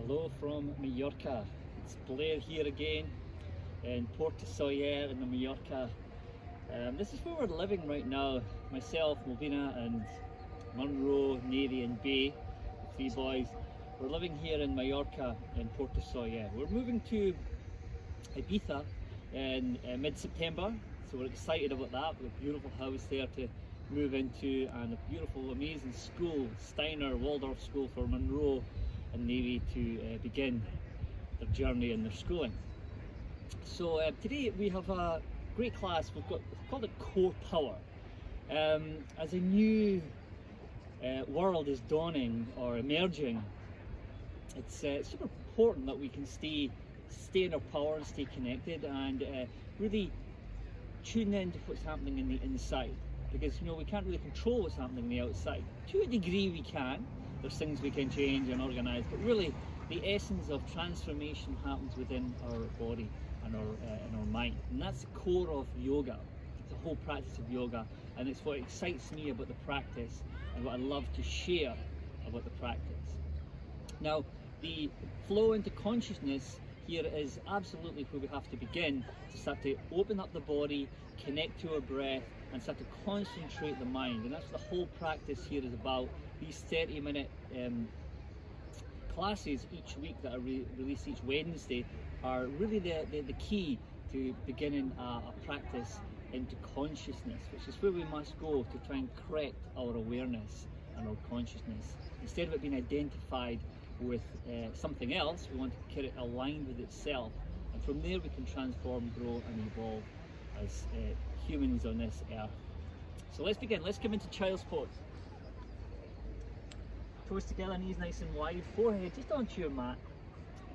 Hello from Mallorca. It's Blair here again in Porto Soller in the Mallorca. This is where we're living right now. Myself, Malvina and Munro, Navy and Bay, the three boys. We're living here in Mallorca in Porto Soller. We're moving to Ibiza in mid-September, so we're excited about that. We've got a beautiful house there to move into and a beautiful, amazing school, Steiner Waldorf School for Munro and Navy to begin their journey in their schooling. So today we have a great class. We've called it Core Power. As a new world is dawning or emerging, it's super important that we can stay in our power and stay connected and really tune into what's happening in the inside. Because we can't really control what's happening on the outside. To a degree we can. There's things we can change and organise, but really the essence of transformation happens within our body and our mind. And that's the core of yoga. It's the whole practice of yoga, and it's what excites me about the practice and what I love to share about the practice. Now, the flow into consciousness here is absolutely where we have to begin to start to open up the body, connect to our breath, and start to concentrate the mind. And that's the whole practice here is about. These 30-minute classes each week that are released each Wednesday are really the key to beginning a practice into consciousness, which is where we must go to try and correct our awareness and our consciousness. Instead of it being identified with something else, we want to get it aligned with itself, and from there we can transform, grow and evolve as humans on this earth. So let's begin. Let's come into child's pose. Toes together, knees nice and wide, forehead just onto your mat.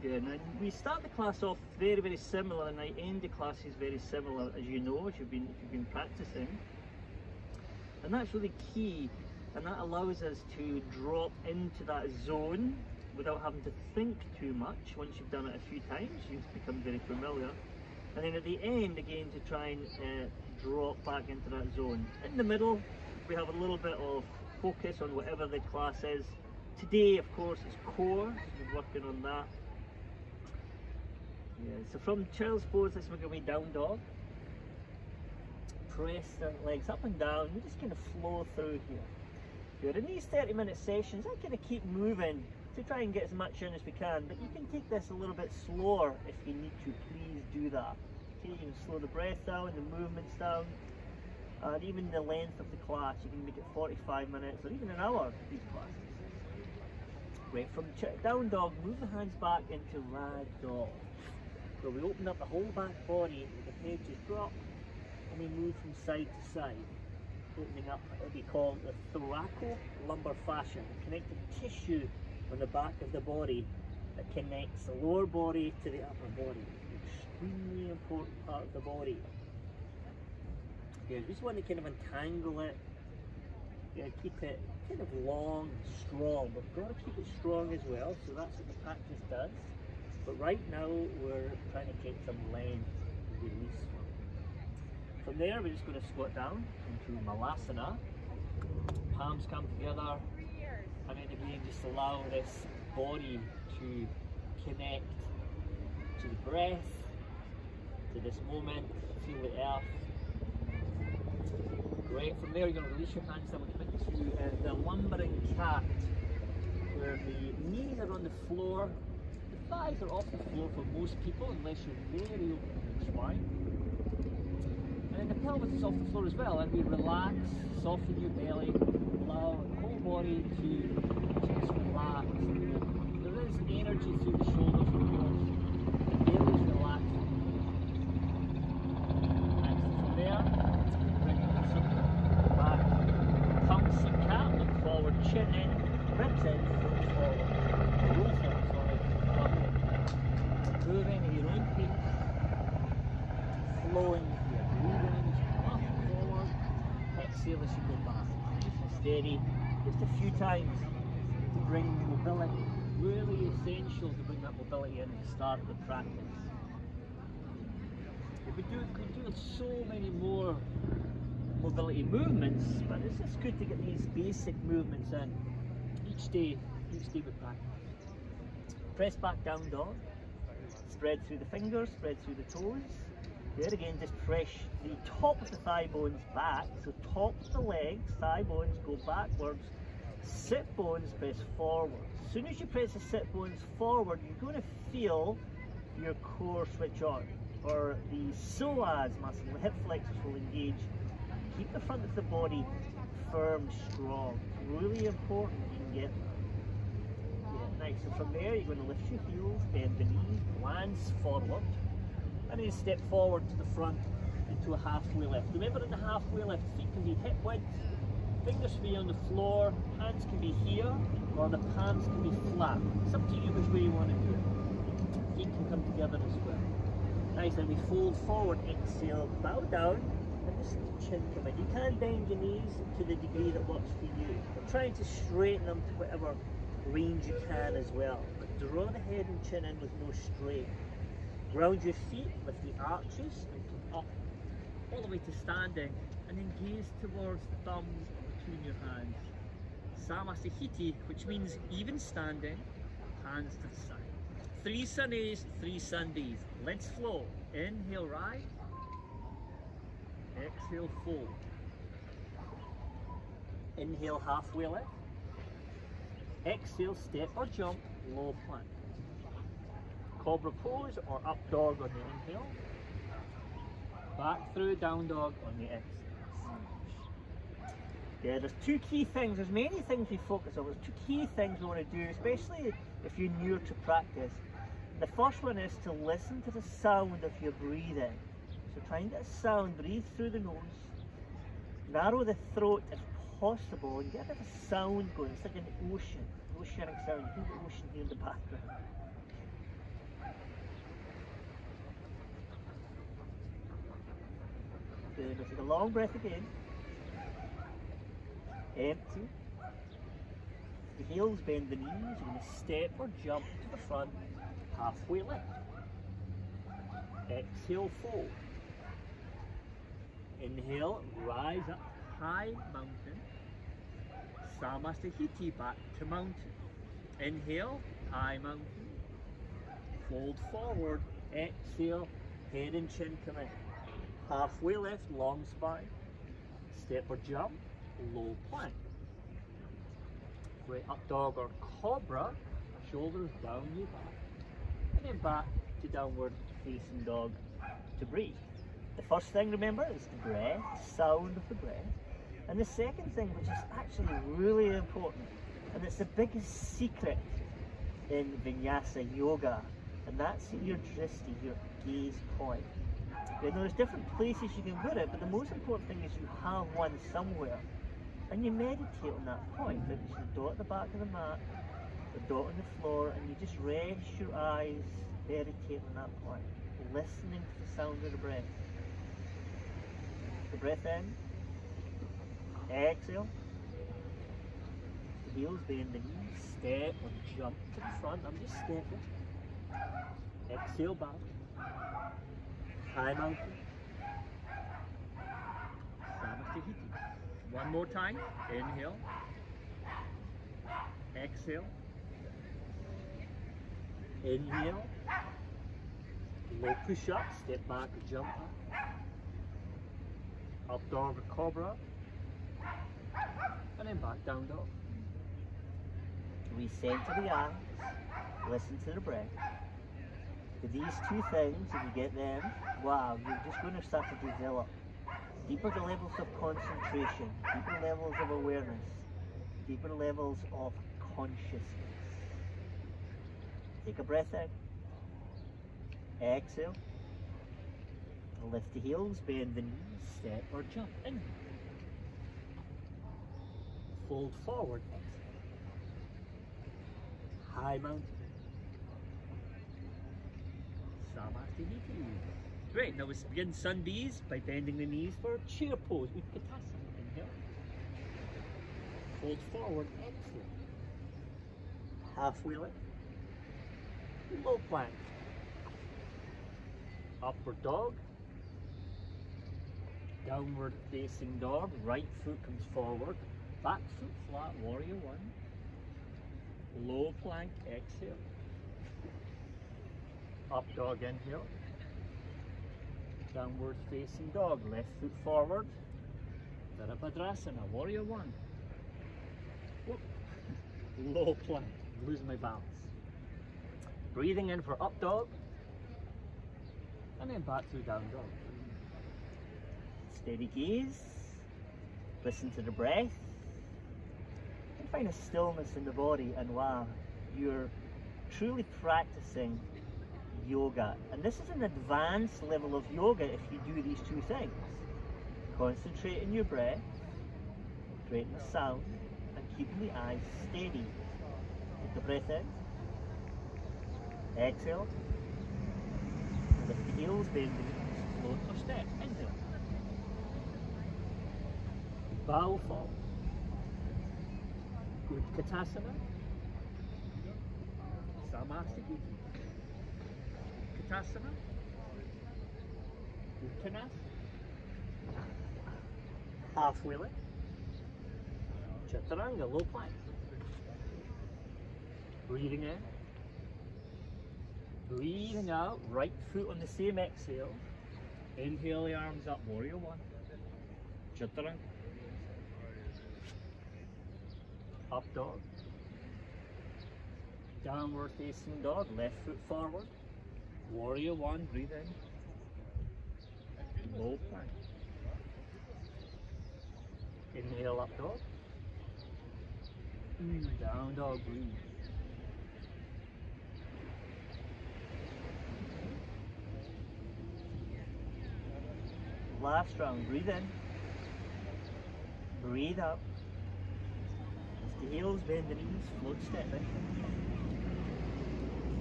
Good. Now we start the class off very similar, and I end the classes very similar, as you know, if you've been practicing. And that's really key, and that allows us to drop into that zone without having to think too much. Once you've done it a few times, you become very familiar. And then at the end, again, to try and drop back into that zone. In the middle, we have a little bit of focus on whatever the class is. Today, of course, is core. We're working on that. Yeah. So from child's pose, this is going to be down dog. Press the legs up and down. You just kind of flow through here. Good. In these 30-minute sessions, I kind of keep moving to try and get as much in as we can, but you can take this a little bit slower if you need to. Please do that. Okay, you can slow the breath down, the movements down, and even the length of the class. You can make it 45 minutes or even an hour, these classes. Right, from down dog, move the hands back into rag doll. So we open up the whole back body with the head just drop, and we move from side to side, opening up what we call the thoracolumbar fascia, the connective tissue on the back of the body that connects the lower body to the upper body. Extremely important part of the body. Okay, we just want to kind of untangle it. Keep it kind of long, strong. We've got to keep it strong as well, so that's what the practice does. But right now we're trying to get some length and release. From there we're just going to squat down into Malasana. Palms come together, and then again just allow this body to connect to the breath, to this moment, feel the earth. Great. From there, you're going to release your hands down and come into the lumbering cat, where the knees are on the floor, the thighs are off the floor for most people, unless you're very open in your spine. And then the pelvis is off the floor as well, and we relax, soften your belly, allow the whole body to just relax. There is energy through the shoulders, of course. The belly is relaxed. Next, from there, forward, chin in, ribs in, foot forward, roll forward, sorry, moving at your own pace, flowing here, breathing as you come up forward, exhale as you go back, nice and steady, just a few times to bring mobility, really essential to bring that mobility in at the start of the practice. We could do so many more mobility movements, but it's just good to get these basic movements in each day we practice. Press back down dog. Spread through the fingers, spread through the toes. There again, just press the top of the thigh bones back. So top of the legs, thigh bones go backwards. Sit bones press forward. As soon as you press the sit bones forward, you're going to feel your core switch on. Or the psoas muscle, the hip flexors will engage. Keep the front of the body firm, strong. Really important you can get that. Yeah, nice. So from there, you're going to lift your heels, bend the knees, glance forward, and then step forward to the front into a halfway lift. Remember, in the halfway lift, feet can be hip width, fingers can be on the floor, hands can be here, or the palms can be flat. It's up to you which way you want to do it. Feet can come together as well. Nice, and we fold forward, exhale, bow down, and just let the chin come in. You can bend your knees to the degree that works for you. But trying to straighten them to whatever range you can as well. But draw the head and chin in with no strain. Ground your feet with the arches and come up all the way to standing, and then gaze towards the thumbs between your hands. Samasthiti, which means even standing, hands to the side. 3 Sundays, 3 Sundays. Let's flow. Inhale, rise. Exhale, fold. Inhale, halfway lift. Exhale, step or jump, low plank. Cobra pose or up dog on the inhale. Back through down dog on the exhale. Yeah, there's 2 key things. There's many things we focus on. There's 2 key things we want to do, especially if you're newer to practice. The first one is to listen to the sound of your breathing. So try and get a sound, breathe through the nose, narrow the throat if possible, and get a bit of a sound going. It's like an ocean, oceanic sound. You hear the ocean here in the background. Good, we'll take a long breath again. Empty. The heels, bend the knees. You're going to step or jump to the front. Halfway lift. Exhale, fold. Inhale, rise up, high mountain. Samasthiti, back to mountain. Inhale, high mountain. Fold forward. Exhale, head and chin come in. Halfway lift, long spine. Step or jump, low plank. Great, up dog or cobra, shoulders down your back. And then back to downward facing dog to breathe. The first thing, remember, is the breath, sound of the breath. And the second thing, which is actually really important, and it's the biggest secret in Vinyasa Yoga, and that's your drishti, your gaze point. You know, there's different places you can put it, but the most important thing is you have one somewhere. And you meditate on that point. Maybe it's the dot at the back of the mat, the dot on the floor, and you just rest your eyes, meditate on that point, listening to the sound of the breath. The breath in, exhale, the heels bend the knees, step or jump to the front. I'm just stepping. Exhale, bow. High mountain. Samasthiti. One more time. Inhale. Exhale. Inhale. Low push up. Step back or jump up. Up dog or cobra. And then back down dog. Recenter the eyes. Listen to the breath. With these 2 things, if you get them, wow, you're just going to start to develop deeper levels of concentration, deeper levels of awareness, deeper levels of consciousness. Take a breath in. Exhale. Lift the heels, bend the knees, step or jump in. Fold forward. High mountain. Samasthiti. Great, now let's begin Sundays by bending the knees for chair pose with Utkatasana. Inhale. Fold forward, exhale. Halfway lift. Low plank. Upward dog. Downward facing dog. Right foot comes forward. Back foot flat, warrior 1. Low plank, exhale. Up dog, inhale. Downward facing dog, left foot forward. Virabhadrasana, warrior one. Whoop. Low plank, losing my balance. Breathing in for up dog. And then back to down dog. Steady gaze. Listen to the breath. And find a stillness in the body, and wow, you're truly practicing yoga. And this is an advanced level of yoga if you do these two things. Concentrate on your breath, creating the sound, and keeping the eyes steady. Take the breath in. Exhale. Lift the heels, bend the knees, float or step. Inhale. Bow forward. Utkatasana. Samasthiti. Utkatasana. Uttanasana. Halfway lift. Chaturanga, low plank. Breathing in. Breathing out, right foot on the same exhale. Inhale the arms up, warrior one. Chaturanga. Up dog. Downward facing dog, left foot forward. Warrior one, breathe in. Low plank. Inhale, up dog. Down dog, breathe. Last round, breathe in. Breathe out. Lift the heels, bend the knees, float, step in.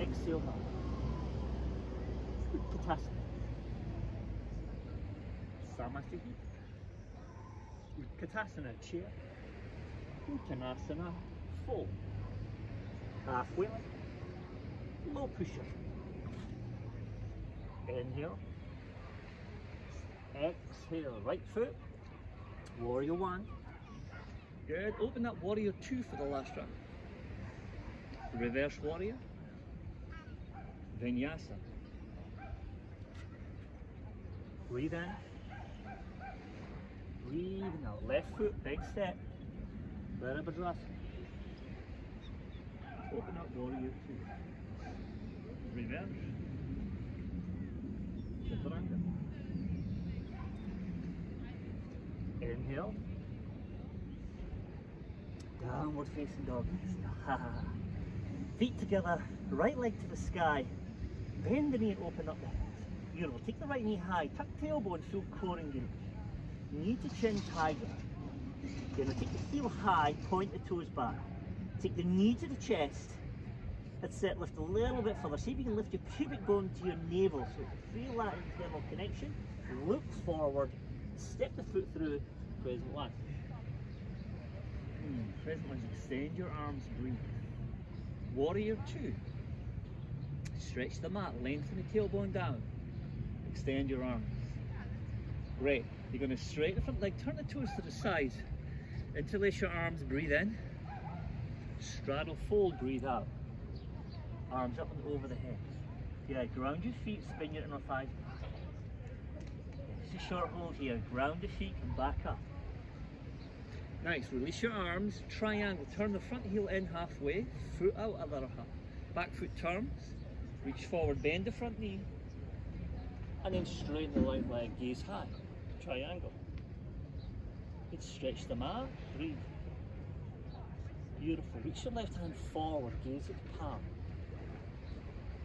Exhale back. Utkatasana. Samasthiti. Utkatasana, chair. Uttanasana, fold. Halfway lift. Low push-up. Inhale. Exhale, right foot. Warrior one. Good. Open up warrior two for the last round. Reverse warrior. Vinyasa. Breathe in. Breathing out. Left foot, big step. Virabhadrasana. Open up warrior two. Reverse. Chaturanga. Inhale. Downward facing dog. Feet together, right leg to the sky. Bend the knee and open up the hips. Beautiful. Take the right knee high. Tuck tailbone, feel core engaged. Knee to chin, tiger. Okay, now take the heel high, point the toes back. Take the knee to the chest. That's it. Lift a little bit further. See if you can lift your pubic bone to your navel. So feel that internal connection. Look forward. Step the foot through. Present lunge. Present lunge. Extend your arms. Breathe. Warrior two. Stretch the mat. Lengthen the tailbone down. Extend your arms. Great. You're going to straighten the front leg. Turn the toes to the sides. Interlace your arms. Breathe in. Straddle fold. Breathe out. Arms up and over the head. Yeah, ground your feet. Spin your inner thighs. It's a short hold here. Ground the feet and back up. Nice. Release your arms. Triangle. Turn the front heel in halfway. Foot out, other half. Back foot turns. Reach forward. Bend the front knee. And then straighten the right leg. Gaze high. Triangle. Good. Stretch the mat. Breathe. Beautiful. Reach your left hand forward. Gaze at the palm.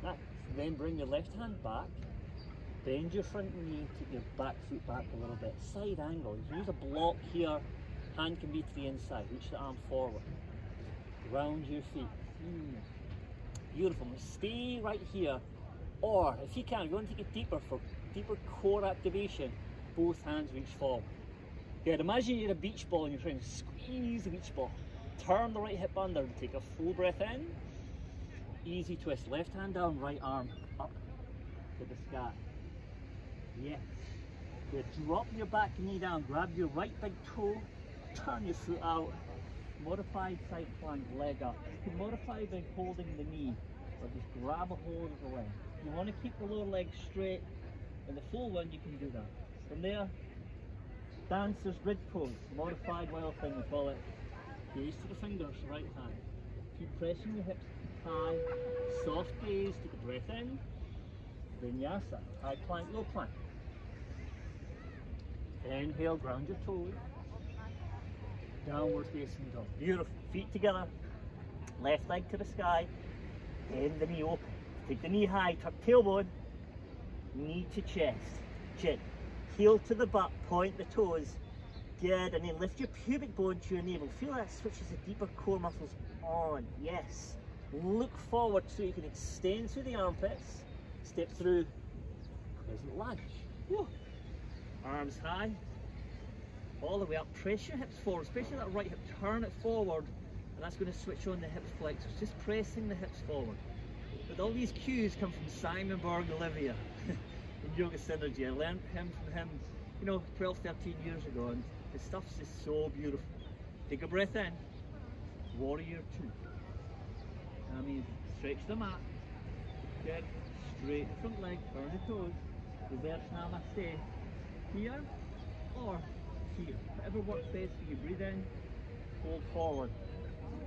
Nice. Then bring your left hand back. Bend your front knee, take your back foot back a little bit. Side angle. Use a block here. Hand can be to the inside. Reach the arm forward. Round your feet. Beautiful. Stay right here. Or if you can, if you want to take it deeper for deeper core activation, both hands reach forward. Good. Imagine you're a beach ball and you're trying to squeeze the beach ball. Turn the right hip under and take a full breath in. Easy twist. Left hand down, right arm up to the sky. Yes. Good. Drop your back knee down. Grab your right big toe. Turn your foot out. Modified side plank, leg up. You can modify by holding the knee, or just grab a hold of the leg. You want to keep the lower leg straight. In the full one, you can do that. From there, dancer's bridge pose, modified wild thing we call it. Gaze to the fingers, right hand. Keep pressing your hips high, soft gaze, take a breath in. Vinyasa, high plank, low plank. Inhale, ground your toes. Downward facing dog. Beautiful. Feet together. Left leg to the sky. Bend the knee open. Take the knee high, tuck tailbone. Knee to chest. Chin. Heel to the butt, point the toes. Good, and then lift your pubic bone to your navel. Feel that switches the deeper core muscles on. Yes. Look forward so you can extend through the armpits. Step through crescent lunge. Whew. Arms high. All the way up. Press your hips forward, especially that right hip. Turn it forward, and that's going to switch on the hip flexors. Just pressing the hips forward. But all these cues come from Simon Borg-Olivia from Yoga Synergy. I learned from him, 12, 13 years ago, and his stuff's just so beautiful. Take a breath in. Warrior 2. Amazing. Stretch the mat. Good. Straight the front leg, turn the toes. Reverse namaste. Here or here. Whatever works best for you. Breathe in, fold forward,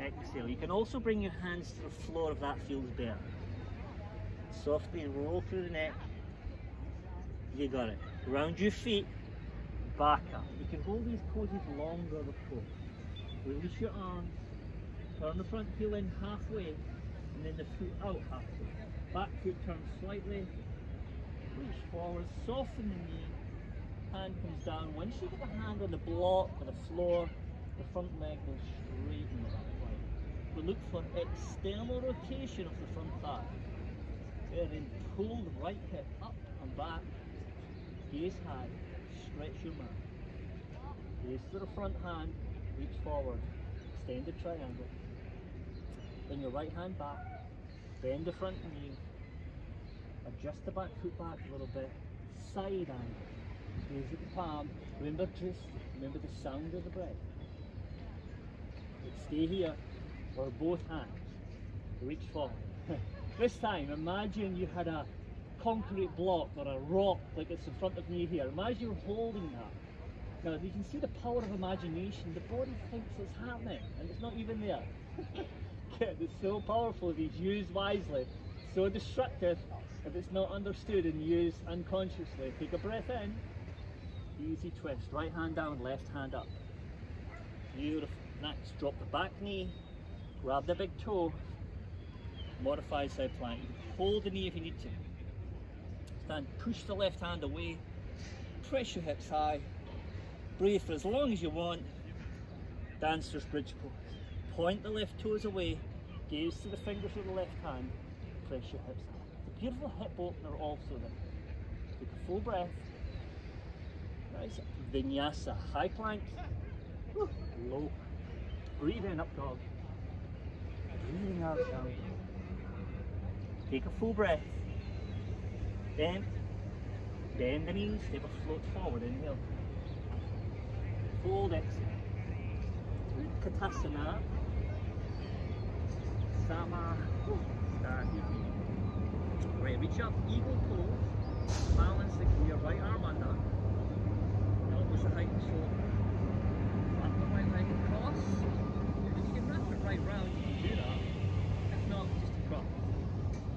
exhale. You can also bring your hands to the floor if that feels better. Softly roll through the neck. You got it. Ground your feet, back up. You can hold these poses longer, of course. Release your arms, turn the front heel in halfway, and then the foot out halfway. Back foot turns slightly, reach forward, soften the knee, hand comes down. Once you get the hand on the block or the floor, the front leg will straighten that way. We look for external rotation of the front thigh. And then pull the right hip up and back, gaze high, stretch your mat. Gaze to the front hand, reach forward, extend the triangle. Bring your right hand back, bend the front knee, adjust the back foot back a little bit, side angle, gaze at the palm, remember the sound of the breath. Stay here, or both hands, reach forward. This time, imagine you had a concrete block or a rock like it's in front of me here. Imagine you're holding that. Now, you can see the power of imagination. The body thinks it's happening, and it's not even there. It's so powerful if it's used wisely. So destructive if it's not understood and used unconsciously. Take a breath in. Easy twist. Right hand down, left hand up. Beautiful. Next, drop the back knee. Grab the big toe. Modify side plank. You can hold the knee if you need to. Stand, push the left hand away. Press your hips high. Breathe for as long as you want. Dancer's bridge pose. Point the left toes away. Gaze to the fingers of the left hand. Press your hips high. It's a beautiful hip opener also there. Take a full breath. Nice. Vinyasa. High plank. Low. Breathe in, up dog. Breathing out, down. Take a full breath. Then, bend the knees, take a float forward, inhale. Fold, exhale. Utkatasana. Sama. Start. Right, reach up, eagle pose. Balance your right arm under. Elbows are height and shoulder. Wrap the right leg across. If you can wrap it right round, you can do that. If not, just across.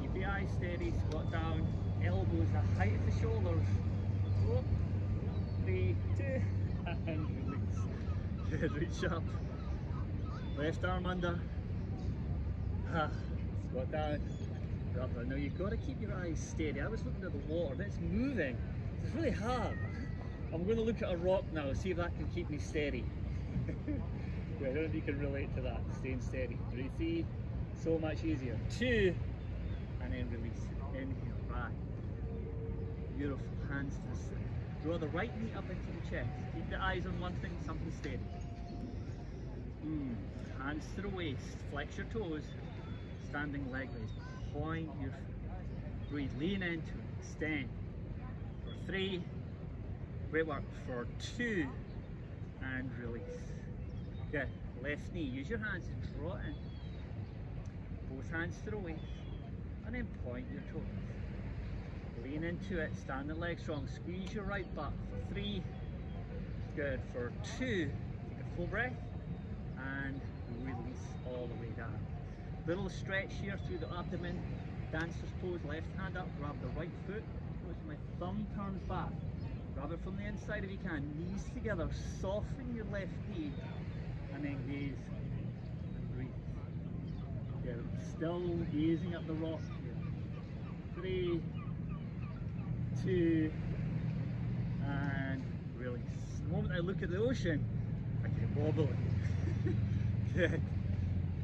Keep the eyes steady, squat down. Elbows the height of the shoulders. 3, 2, and release. Good, reach up. Left arm under. Squat down. Drop it. Now you've got to keep your eyes steady. I was looking at the water, it's moving. It's really hard. I'm going to look at a rock now, see if that can keep me steady. I don't know if you can relate to that, staying steady. 3, so much easier. 2, and then release. Inhale, back. Beautiful, hands to the side. Draw the right knee up into the chest. Keep the eyes on one thing, something steady. Hands to the waist, flex your toes. Standing leg raise, point your foot. Breathe, lean into it, extend. For 3, great work. For 2, and release. Good, left knee, use your hands to draw it in. Both hands to the waist, and then point your toes. Lean into it, stand the leg strong, squeeze your right butt for 3, good, for 2, take a full breath, and release all the way down. Little stretch here through the abdomen, dancer's pose, left hand up, grab the right foot, notice my thumb turns back, grab it from the inside if you can, knees together, soften your left knee, and then gaze and breathe. Yeah, still gazing at the rock here. 3, 2, and release. The moment I look at the ocean, I get wobbly. Good.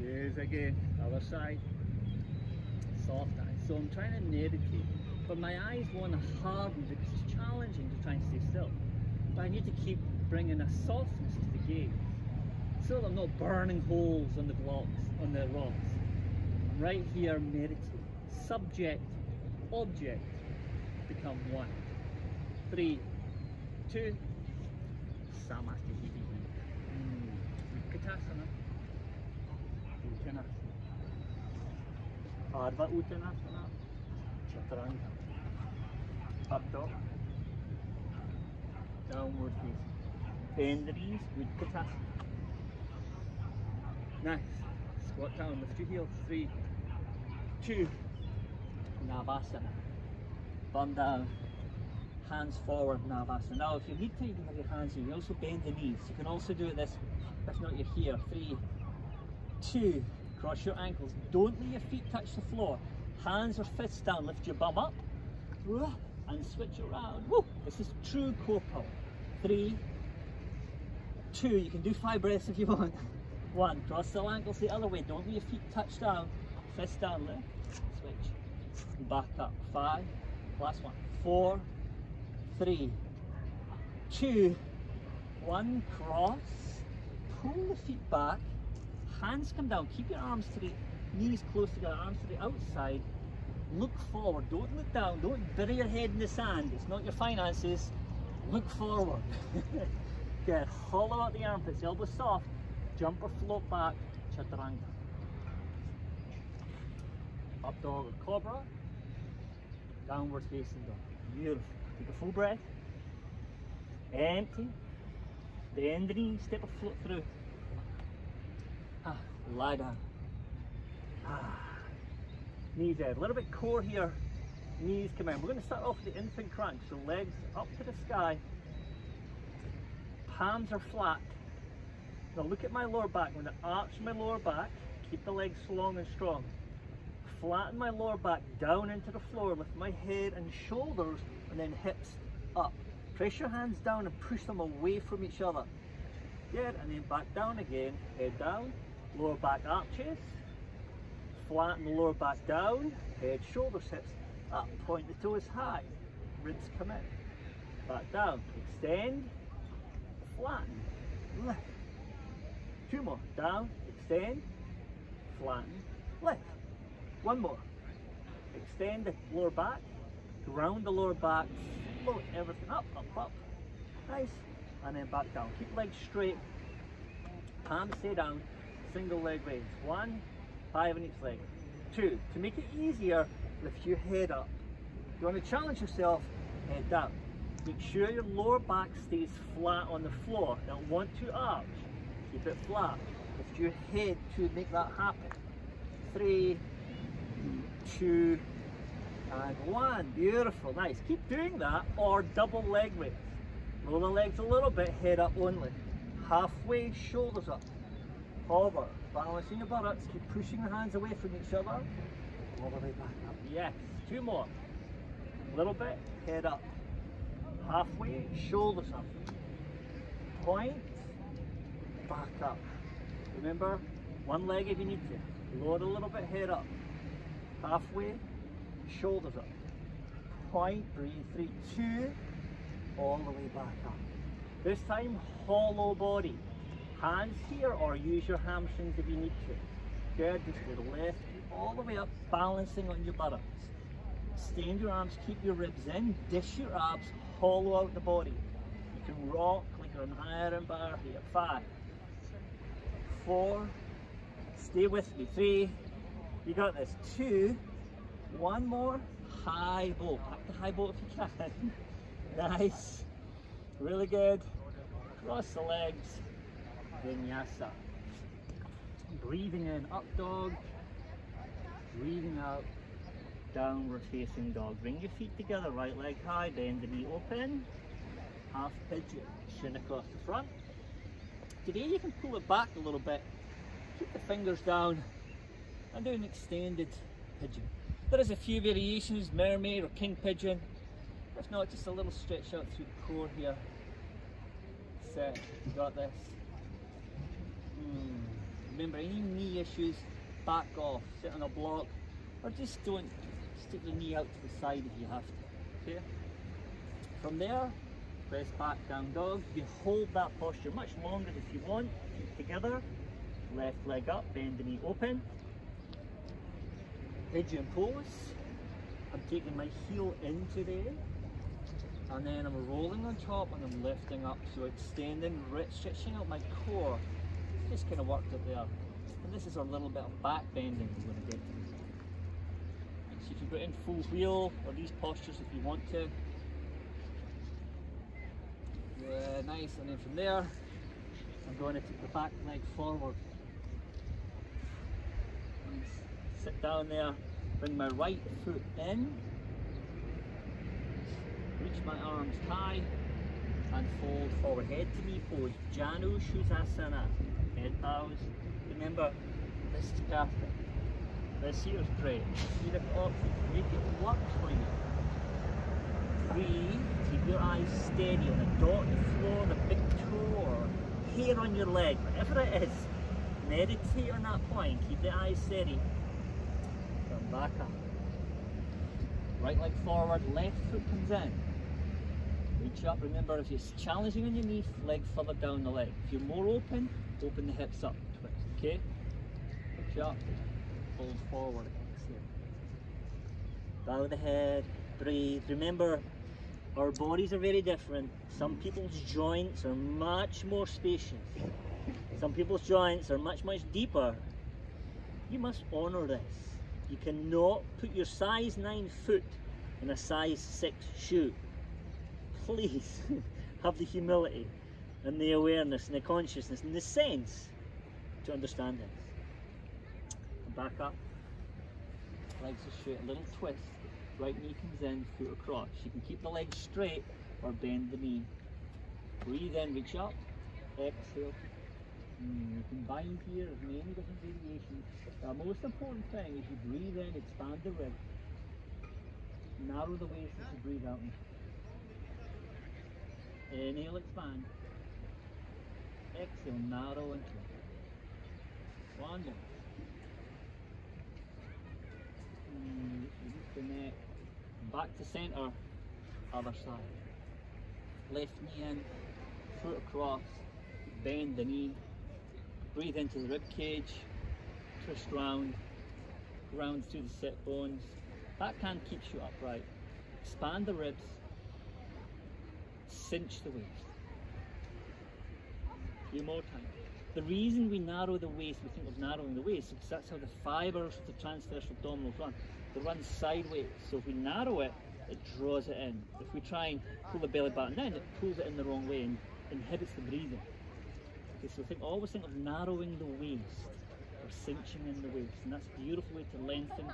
Gaze again, other side. Soft eyes. So I'm trying to meditate, but my eyes want to harden because it's challenging to try and stay still. But I need to keep bringing a softness to the gaze, so that I'm not burning holes on the blocks, on the rocks. I'm right here meditating. Subject, object, become one. 3, 2, Samasthiti. Uttanasana. Uttanasana. Ardha Uttanasana. Chaturanga. Up dog. Downward facing. Bend the knees. Uttanasana. Nice. Squat down. Lift your heels. 3, 2. Navasana. Bum down. Hands forward, Navasana. Now if you need to, you can have your hands here. You also bend the knees. You can also do it this, if not you're here. 3, 2, cross your ankles. Don't let your feet touch the floor. Hands or fists down, lift your bum up, and switch around. Woo! This is true core pull. 3, 2, you can do 5 breaths if you want. 1, cross the ankles the other way. Don't let your feet touch down. Fist down, lift, switch. Back up. 5, last one. 4, 3, 2, 1, cross, pull the feet back, hands come down, keep your arms to the knees close together, arms to the outside, look forward, don't look down, don't bury your head in the sand, it's not your finances, look forward. Good, hollow out the armpits, elbows soft, jump or float back, Chaturanga. Up dog or cobra, downward facing dog, beautiful. Take a full breath, empty, bend the knees, step or float through. Lie down. Knees out, a little bit core here, knees come in. We're going to start off with the infant crunch, so legs up to the sky, palms are flat. Now look at my lower back, I'm going to arch my lower back, keep the legs long and strong. Flatten my lower back down into the floor, lift my head and shoulders, and then hips up. Press your hands down and push them away from each other. Good, and then back down again, head down, lower back arches, flatten the lower back down, head, shoulders, hips up, point the toes high, ribs come in, back down, extend, flatten, lift. 2 more, down, extend, flatten, lift. 1 more, extend the lower back, ground the lower back, float everything up, up, up, nice, and then back down. Keep legs straight, palms stay down, single leg raise. 1, 5 in each leg. 2, to make it easier, lift your head up. If you want to challenge yourself, head down. Make sure your lower back stays flat on the floor. Don't want to arch, keep it flat. Lift your head to make that happen. 3, 2, and 1. Beautiful, nice. Keep doing that, or double leg raise. Roll the legs a little bit, head up only. Halfway, shoulders up. Hover, balancing your buttocks, keep pushing your hands away from each other. All the way back up. Yes, 2 more. A little bit, head up. Halfway, shoulders up. Point, back up. Remember, 1 leg if you need to. Lower a little bit, head up. Halfway, shoulders up. Point, breathe, 3, 2, all the way back up. This time, hollow body. Hands here, or use your hamstrings if you need to. Good, just go to the left, all the way up, balancing on your buttocks. Extend your arms, keep your ribs in, dish your abs, hollow out the body. You can rock like you're an iron bar here. 5, 4, stay with me. 3, you got this. 2, 1 more, high boat. Back to high boat if you can. Nice. Really good. Cross the legs. Vinyasa. Breathing in, up dog. Breathing out, downward facing dog. Bring your feet together, right leg high, bend the knee open. Half pigeon, shin across the front. Today you can pull it back a little bit. Keep the fingers down and do an extended pigeon. There is a few variations, mermaid or king pigeon. If not, just a little stretch out through the core here. Set, you got this. Remember, any knee issues, back off, sit on a block, or just don't stick the knee out to the side if you have to, okay? From there, press back down dog. You hold that posture much longer if you want. Feet together, left leg up, bend the knee open. Pigeon pose. I'm taking my heel into there, and then I'm rolling on top and I'm lifting up, so extending, stretching out my core. Just kind of worked it there. And this is a little bit of back bending we're going to get to. So you can put in full wheel or these postures if you want to. Yeah, nice. And then from there, I'm going to take the back leg forward. And sit down there, bring my right foot in, reach my arms high, and fold forward. Head to knee pose, Janu Shushasana. Head bows. Remember, this is perfect. This here is great. See the options, make it work for you. Breathe, keep your eyes steady on the dot, the floor, the big toe, or hair on your leg, whatever it is. Meditate on that point, keep the eyes steady. Come back up. Right leg forward, left foot comes in. Reach up, remember if it's challenging on your knee, leg further down the leg. If you're more open, open the hips up, twist, okay? Reach up, fold forward, exhale. Bow the head, breathe. Remember, our bodies are very different. Some people's joints are much more spacious. Some people's joints are much, much deeper. You must honor this. You cannot put your size 9 foot in a size 6 shoe. Please have the humility and the awareness and the consciousness and the sense to understand this. Come back up, legs are straight, a little twist, right knee comes in, foot across. You can keep the legs straight or bend the knee. Breathe in, reach up, exhale. You combine here, there's many different variations. The most important thing is you breathe in, expand the ribs, narrow the waist as you breathe out. Inhale, expand. Exhale, narrow and twist. One more. Release the neck. Back to center. Other side. Left knee in. Foot across. Bend the knee. Breathe into the rib cage. Twist round. Ground through the sit bones. Backhand keeps you upright. Expand the ribs. Cinch the waist. A few more times. The reason we narrow the waist, we think of narrowing the waist, because that's how the fibers of the transverse abdominals run. They run sideways. So if we narrow it, it draws it in. If we try and pull the belly button in, it pulls it in the wrong way and inhibits the breathing. Okay, so always think of narrowing the waist or cinching in the waist, and that's a beautiful way to lengthen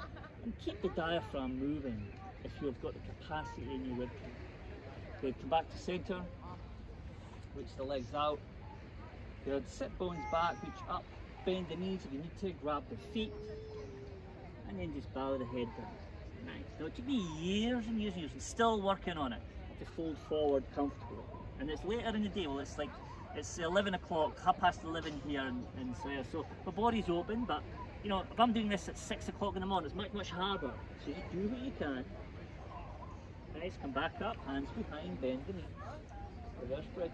and keep the diaphragm moving if you've got the capacity in your ribcage. Good, come back to center, reach the legs out. Good, sit bones back, reach up, bend the knees if you need to, grab the feet, and then just bow the head down. Nice. Now it took me years and years and years, and still working on it, to fold forward comfortably. And it's later in the day, well it's 11 o'clock, 11:30 here in Slayer, so my body's open, but you know, if I'm doing this at 6 o'clock in the morning, it's much, much harder. So just do what you can. Nice, come back up, hands behind, bend the knees. Reverse bridge.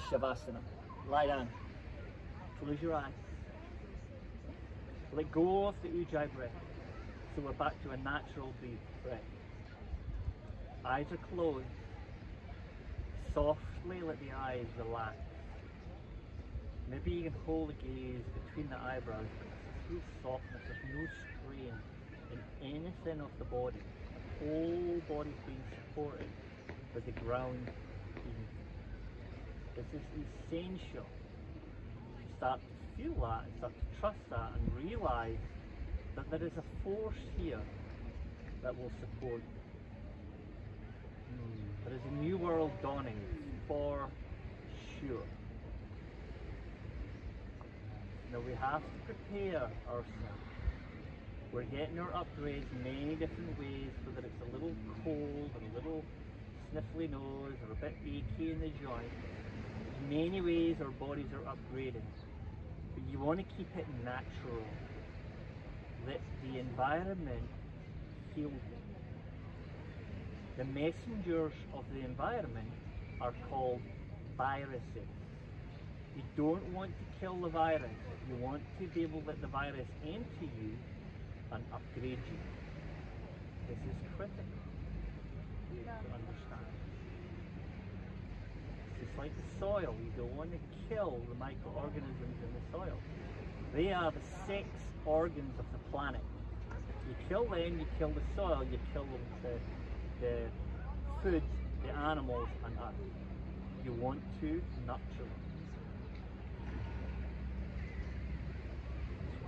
Shavasana. Lie down. Close your eyes. Let go of the Ujjayi breath. So we're back to a natural breath. Eyes are closed. Softly let the eyes relax. Maybe you can hold the gaze between the eyebrows, but full softness, there's no strain in anything of the body. The whole body's being supported by the ground beneath. This is essential to start to feel that, and start to trust that, and realise that there is a force here that will support you. There is a new world dawning, for sure. Now we have to prepare ourselves. We're getting our upgrades many different ways, whether it's a little cold or a little sniffly nose or a bit achy in the joint. In many ways our bodies are upgrading, but you want to keep it natural. Let the environment heal you. The messengers of the environment are called viruses. You don't want to kill the virus. You want to be able to let the virus enter you and upgrade you. This is critical to understand. It's just like the soil. You don't want to kill the microorganisms in the soil. They are the 6 organs of the planet. You kill them, you kill the soil, you kill the food, the animals and us. You want to nurture them.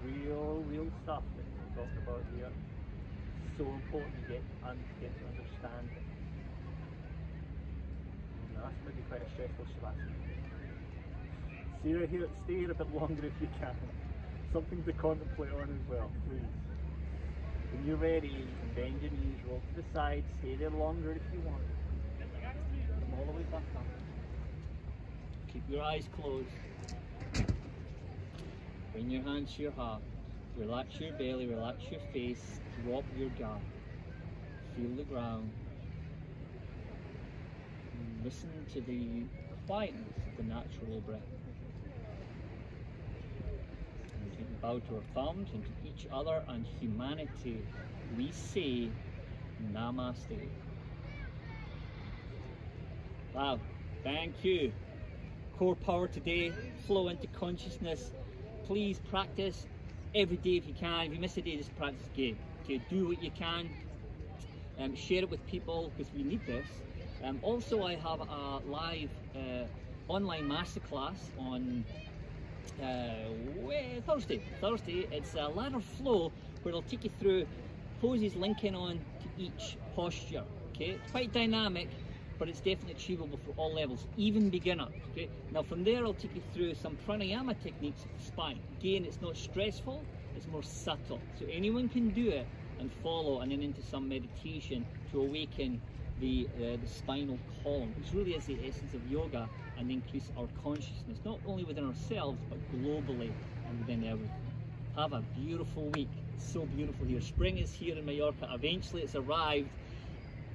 Real stuff that we're talking about here. So important to get to understand it. Now that's maybe quite a stressful shavasana. Stay here a bit longer if you can. Something to contemplate on as well, please. When you're ready, you can bend your knees, roll to the side, stay there longer if you want. Come all the way back up. Keep your eyes closed. Bring your hands to your heart. Relax your belly, relax your face, drop your guard. Feel the ground. And listen to the quietness of the natural breath. And we bow to our thumbs and to each other and humanity. We say Namaste. Wow, thank you. Core power today, flow into consciousness. Please practice every day if you can. If you miss a day, just practice again. Okay, do what you can. Share it with people because we need this. Also, I have a live online masterclass on Thursday. It's a ladder flow where it'll take you through poses linking on to each posture. Okay, it's quite dynamic, but it's definitely achievable for all levels, even beginner. Okay, now from there I'll take you through some pranayama techniques of the spine. Again, it's not stressful, it's more subtle, so anyone can do it and follow, and then into some meditation to awaken the spinal column, which really is the essence of yoga, and increase our consciousness, not only within ourselves, but globally and within everything. Have a beautiful week. It's so beautiful here. Spring is here in Mallorca. Eventually it's arrived.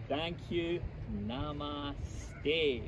Thank you. Namaste.